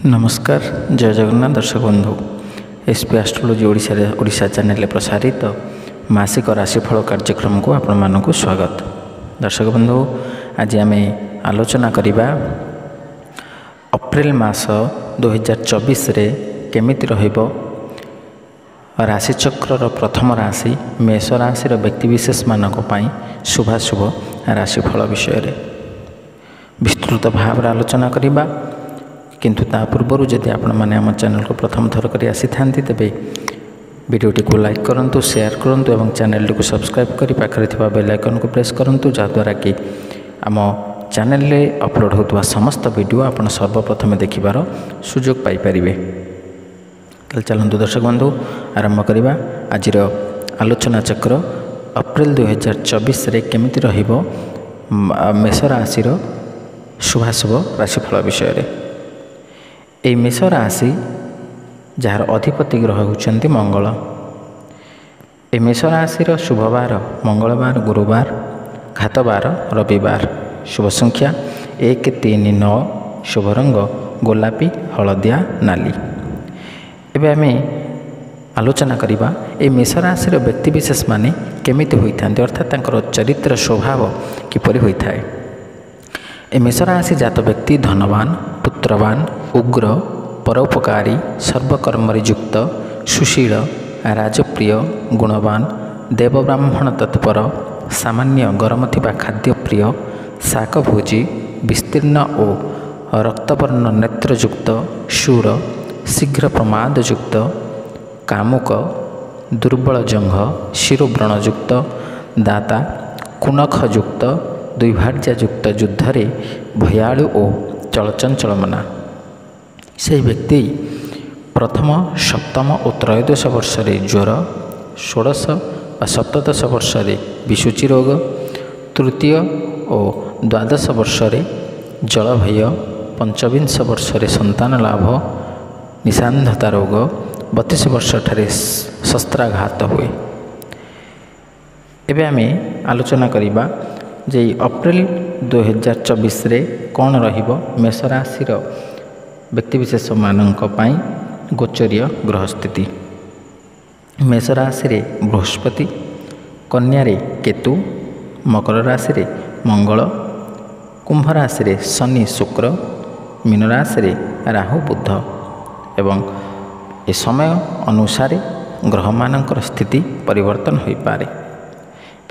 नमस्कार जय जगन्नाथ दर्शक बंधु एसपी एस्ट्रोलॉजी ओडिशा चैनल प्रसारित मासिक राशिफल कार्यक्रम को आपण मानक स्वागत। दर्शक बंधु आज आम आलोचना करिबा अप्रैल मास 2024 रे केमिति रहिबो राशिचक्र प्रथम राशि मेष राशि व्यक्तिविशेष मानक पई शुभाशुभ राशिफल विषय रे विस्तृत भाव आलोचना करिबा। किंतु ता पूर्व जदि आपण मैंने आम चैनल को प्रथम थर कर आसी था तेरे वीडियोटी को लाइक करूँ शेयर करूँ और चैनल को सब्सक्राइब कर पाखे बेल आइकन को प्रेस करूँ जहाँद्वारा कि आम चैनल रे अपलोड होता समस्त वीडियो आपण सर्वप्रथम देखिबार सुजोग पाइपर। तो चलतु दर्शक बंधु आरंभ करवा आज आलोचना चक्र अप्रैल 2024 रे केमिति रहिबो मेष राशि शुभाशुभ राशिफल विषय रे। ए मेष राशि जार अधिपति ग्रह होउछन्ति मंगल। ए मेष राशि शुभवार मंगलवार गुरुवार घातवार रविवार। शुभ संख्या 1 3 9 शुभ रंग गोलापी हलदिया नाली। एबे आमे आलोचना करिबा ए मेष राशि व्यक्तिविशेष माने केमिति होइथान्ते अर्थात तांकर चरित्र स्वभाव किपरि होइथाय। ए मेष राशि जात व्यक्ति धनवान पुत्रवान उग्र परोपकारी सर्वकर्मरे युक्त सुशील राजप्रिय गुणवान देवब्राह्मण तत्पर सामान्य गरम थिबा खाद्यप्रिय शाकभोजी विस्तीर्ण और रक्तवर्ण नेत्रयुक्त शूर शीघ्र प्रमादयुक्त कामुक दुर्बल जंघ शिरोव्रणयुक्त दाता कुनखयुक्त दुर्भाग्ययुक्त युद्धरे भयालु और चलचंचल मना। से व्यक्ति प्रथम सप्तम और त्रयोदश वर्ष ज्वर षोड़श व सप्तदश वर्ष विशुचि रोग तृतीय और द्वादश वर्ष जलभय पंचविंश वर्ष संतान लाभ निशांधता रोग 32 वर्ष ठारे शस्त्राघात हुए। एबे आमे आलोचना करिबा जे अप्रैल 2024 रे कौन रहिबो मेष राशि व्यक्तिविशेष मानक पई गोचरीय ग्रह स्थिति। मेष राशि रे बृहस्पति कन्या रे केतु मकर राशि रे मंगल कुंभ राशि रे शनि शुक्र मीन राशि रे राहु बुध एवं ए समय अनुसार ग्रह मानकर स्थिति परिवर्तन हो पारे।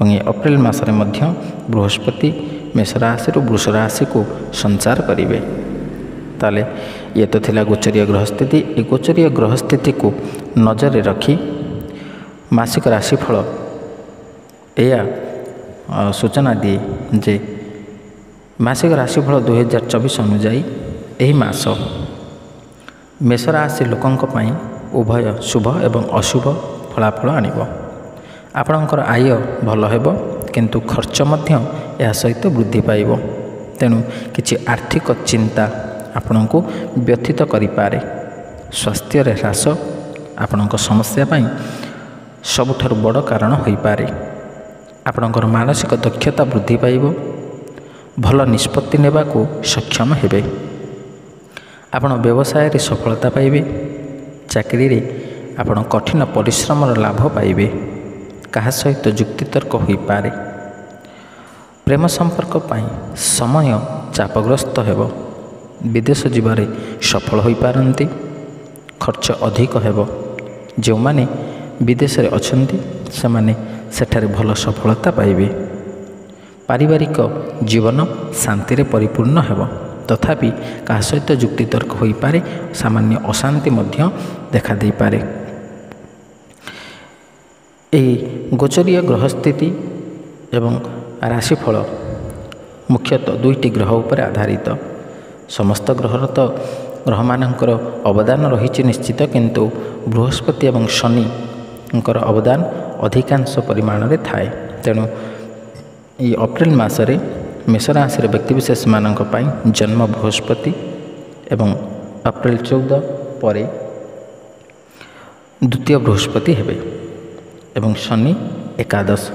ये अप्रैल मासरे मध्य बृहस्पति मेष राशि वृष राशि को संचार करेंगे। ताले ये तो थिला गोचरीय ग्रह स्थिति। ये गोचरीय ग्रह स्थिति को नजर रखी मासिक राशिफल या सूचना दिए जे मासिक राशिफल 2024 अनुजाई यही मास मेष राशि लोकंक पई उभय शुभ एवं अशुभ फलाफल आनिब। आपणकर आय भल हेबो किंतु खर्च मध्य या सहित वृद्धि पाइब। तेणु किछि आर्थिक चिंता आपण को व्यथित करिपारे। स्वास्थ्य रे ह्रास आपणक समस्या पई सबुठारु बड़ कारण होई पारे। आपणकर मानसिक दक्षता वृद्धि पाइब भल निष्पत्ति नेबा को सक्षम हेबे। आपण व्यवसाय रे सफलता पाइबे। चाकरी रे आपण कठिन परिश्रम लाभ पाइबे। कहा सहित जुक्तितर्क हो पारे। प्रेम संपर्क पाई समय चापग्रस्त हेब। विदेश जीवारे सफल हो पारती। खर्च अधिक हेब। जो माने विदेश रे अछंती से माने सेठारे भल सफलता पाइबे। पारिवारिक जीवन शांति रे परिपूर्ण हेब। तथापि कहा सहित जुक्तितर्क हो पारे। सामान्य अशांति मध्य देखा दे पारे। गोचरीय ग्रह स्थिति एवं राशिफल मुख्यतः दुईटी ग्रह उपर आधारित। समस्त ग्रहर तो ग्रह मानकर अवदान रही निश्चित किंतु बृहस्पति एवं शनि अवदान अधिकांश परिमाण में थाए। तेणु ये अप्रैल मासरे मेष राशि व्यक्तिविशेष मानक पई जन्म बृहस्पति एवं अप्रैल 14 पर द्वितीय बृहस्पति हेबे एवं शनि एकादश।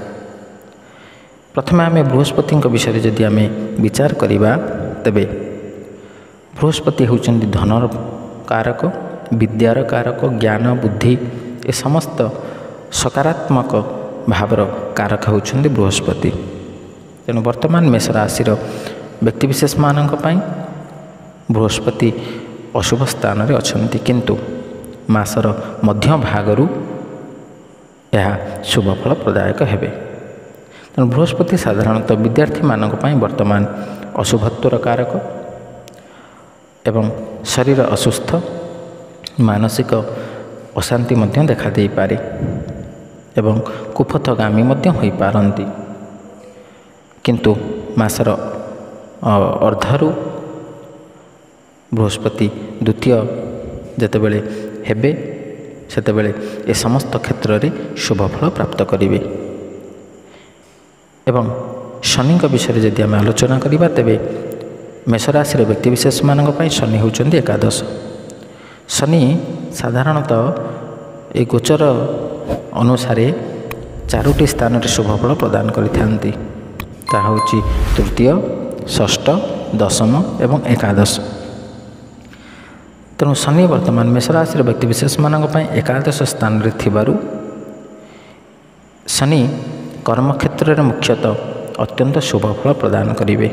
प्रथम आम बृहस्पति विषय जदि आम विचार करवा तेबे बृहस्पति होउचंदी धनर कारक, विद्यार कारक, ज्ञान बुद्धि ए समस्त सकारात्मक भावर कारक होउछन्ति बृहस्पति। तेणु वर्तमान मेष राशि व्यक्तिविशेष मानक पई बृहस्पति अशुभ स्थान रे अछन्ति, किंतु मासर मध्य भागरू यह शुभ फल प्रदायक हेबे। तेणु बृहस्पति साधारणतः विद्यार्थी मानक पई वर्तमान अशुभत्वर कारक एवं शरीर असुस्थ, मानसिक अशांति मध्य देखा दे पारे एवं कुपथगामी मध्य होई पारंती। किंतु मासर अर्धरू बृहस्पति द्वितीय जेतेबेले हेबे सेतेबेले ए समस्त क्षेत्र में शुभ फल प्राप्त करिवे। एवं शनि विषय यदि आम आलोचना करिबा तेबे मेष राशि व्यक्तिविशेष मानक पई शनि होउछन्ति एकादश। शनि साधारणतः ए गोचर अनुसार 4टी स्थान रे शुभ फल प्रदान करिथांती। ताहा होउछि तृतीय, षष्ठ, दशम एवं एकादश। तेणु शनि वर्तमान मेष राशि व्यक्तिविशेष मानक पई एकादश स्थान रे थिबारु शनि कर्मक्षेत्र में मुख्यतः अत्यंत शुभ फल प्रदान करिवे।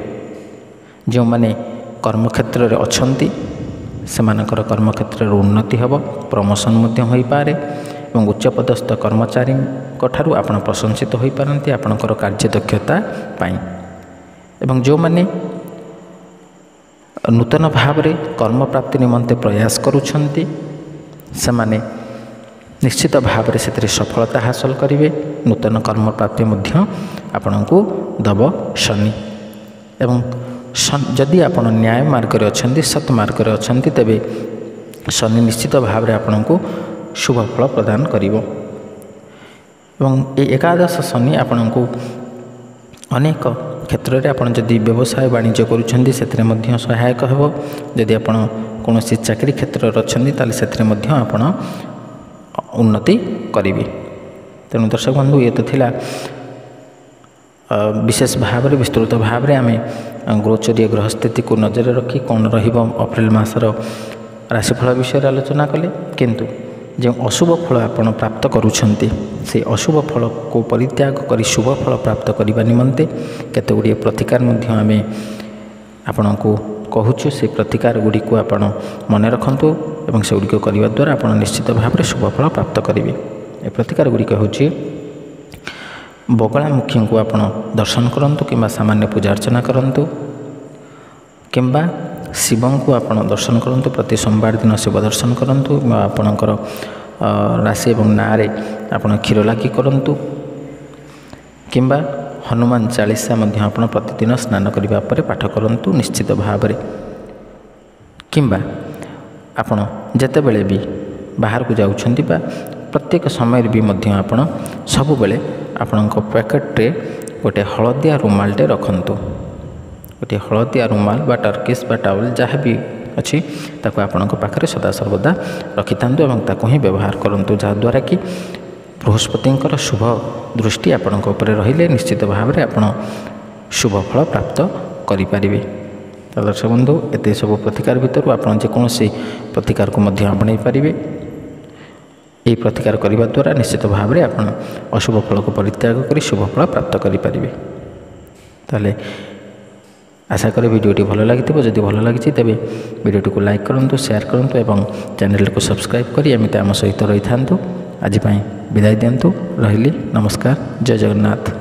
जो माने कर्मक्षेत्र में अछंती सेमानकर कर्मक्षेत्र में उन्नति हेब, प्रमोशन मध्य होई पारे एवं उच्चपदस्थ कर्मचारी ठारू आपण प्रशंसित होई पारंती आपणकर कार्यदक्षता पाई। एवं जो माने नूतन भाव में कर्म प्राप्ति निमंते प्रयास करुछंती सेमाने निश्चित भाव में से सफलता हासिल करेंगे। नूतन कर्म प्राप्ति मध्य आपनको दब शनि। एवं जदि आप न्याय मार्ग में अच्छा, सत् मार्ग में अच्छा, तेबे शनि निश्चित भाव में आपको शुभ फल प्रदान करिवो। एवं एकादश शनि आपको अनेक क्षेत्र में आप जदि व्यवसाय वाणिज्य करुछंती सेथिरे मध्य सहायक हेबो। जदि आप कौनसी चाकरी क्षेत्र में अच्छा ताले सेथिरे मध्य आपण उन्नति करिवे। तेणु दर्शक बंधु ये तो थिला विशेष भाव में विस्तृत भाव में आम गोचरीय ग्रह स्थिति को नजर रखी कौन रहिबो अप्रैल मासर राशिफल विषय आलोचना कले। किंतु जो अशुभ फल आपण प्राप्त करुछंती से अशुभ फल को परित्याग करी शुभ फल प्राप्त करने निमंते केते गुड़िए प्रतिकार मध्य आम आपको कहूँ। से प्रतिकार गुड़ी को आप मन रखु एवं से गुड़िक करने द्वारा आप निश्चित भाव में शुभ फल प्राप्त करेंगे। ए प्रतिकार गुड़िक हूँ बगलामुखी को आप दर्शन करंतु कि सामान्य पूजा अर्चना करंतु किंबा शिव को आप दर्शन करंतु। प्रति सोमवार दिन शिव दर्शन करंतु। आपणकर राशि एवं नारे आप क्षीर लागी करंतु किंबा हनुमान चालीसा मध्य आप प्रतिदिन स्नान करने पर पाठ करंतु निश्चित भाव में। किंबा आपण जेतेबेले भी बाहर को जाउछंती बा प्रत्येक समय भी मध्य आपण सब बेले आपणक पैकेट्रे गोटे हलदिया रुमालटे रखंतु। गोटे हलदिया रुमाल बा टर्किश बा टावल जहाँ भी अच्छी ताको आपणक पाखरे सदा सर्वदा रखिथांतु एवं ताको ही व्यवहार करंतु, जहाँद्वारा कि बृहस्पतिंकर शुभ दृष्टि आपणक उपरे रहिले निश्चित भाव में आपण शुभ फल प्राप्त करिपारिबे। दर्शक बंधु एते सब प्रतिकार भितर आप जेकोसी प्रतिकार को मध्य आपणाई पारिबे। यही प्रतिकार करने द्वारा निश्चित भाव में आप अशुभ फल को परित्याग कर शुभ फल प्राप्त करें। ताले आशा करें वीडियोटी भल लगी। जदि भल लगी तेज वीडियोटी को लाइक करूँ, शेयर करूँ और चैनल को सब्सक्राइब करी एमती आम सहित रही था। आज विदाय दिंतु। रही नमस्कार। जय जगन्नाथ।